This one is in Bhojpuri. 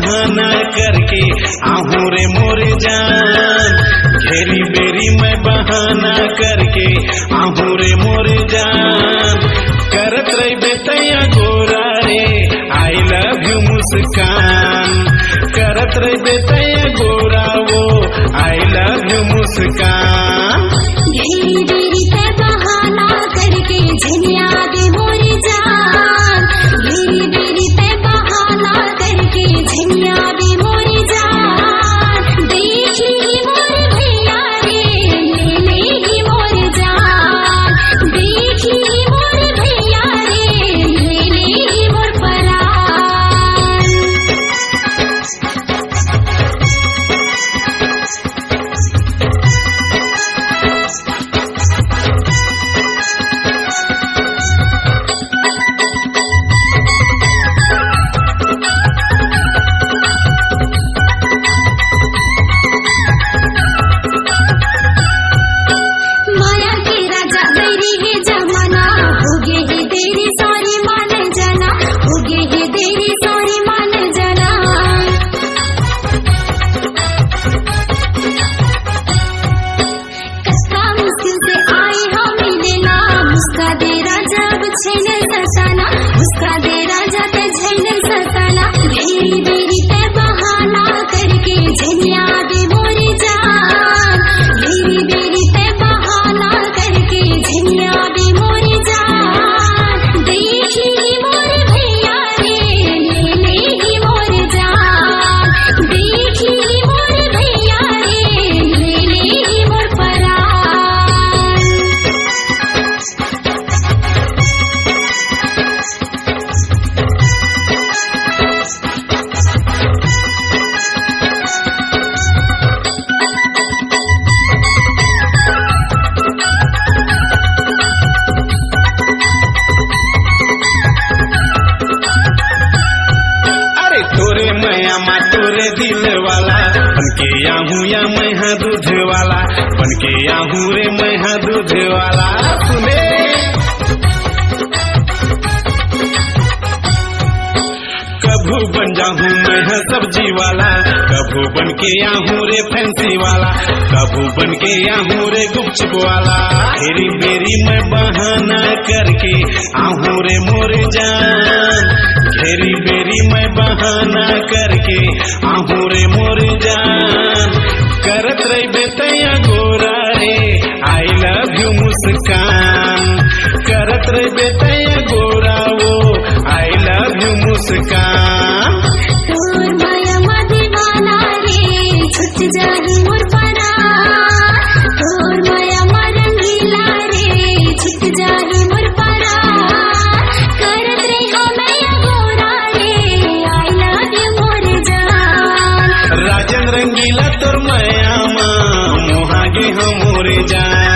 बहाना करके आहू रे मोरे जान। घेरी बेरी मैं बहाना करके आहू रे मोरे जान। करत रही बेतैया गोरा रे आई लव यू मुस्कान। करत रही बेतैया गोरा वो आई लव यू मुस्कान। घेरी बेरी पे बहाना करके झनिया दे मोरी जान। घेरी बेरी पे बहाना करके झनिया दे मोरी जान। देख ली मोर भैया रे ले ली मोर जान। देख ली मोर भैया रे ले ली मोर परान। माया के राजा बैरी है जमाना। हो गे है देरी सॉरी मान जाना। हो गे है देरी सॉरी मान जाना। कस्ता मुश्किल से आए हम मिलेना। मुस्का दे राजा अब छैन सताना। मुस्का दे राजा ते छैन सताना। घेरी बेरी पे बहाना करके झनिया दे मोरी जान। घेरी बेरी पे बहाना करके झनिया दे मोरी जान। देख ली मोर भैया रे ले ली मोर जान। देख ली मोर भैया रे ले ली मोर परान। अरे तोरे मैया माँ तोरे दिल वाला बनके आहू या मैं हाँ दूध वाला। बनके आहू रे मैं हाँ दूध वाला। सुने कभू बन जाहूँ मैं हाँ सब्जी वाला। कभू बन के आहू रे फैंसी वाला। कभू बन के आहू रे गुपचुप वाला। घेरी बेरी मैं बहाना करके आहू रे मोरे जान। घेरी बेरी मैं बहाना करके आहू रे मोरे जान। करत रही बेतैया गोरा रे आई लव यू मुस्कान। करत रही बेतैया गोरा वो आई लव यू मुस्कान। तोर माया मा दीवाना रे छुट जाही मोर परान। तोर माया मा रंगीला रे छुट जाही मोर परान। करत रे हमैया गोरा रे आई लव यू मोर जान। राजन रंगीला तोर माया माँ मोहागे हम मोरे जान।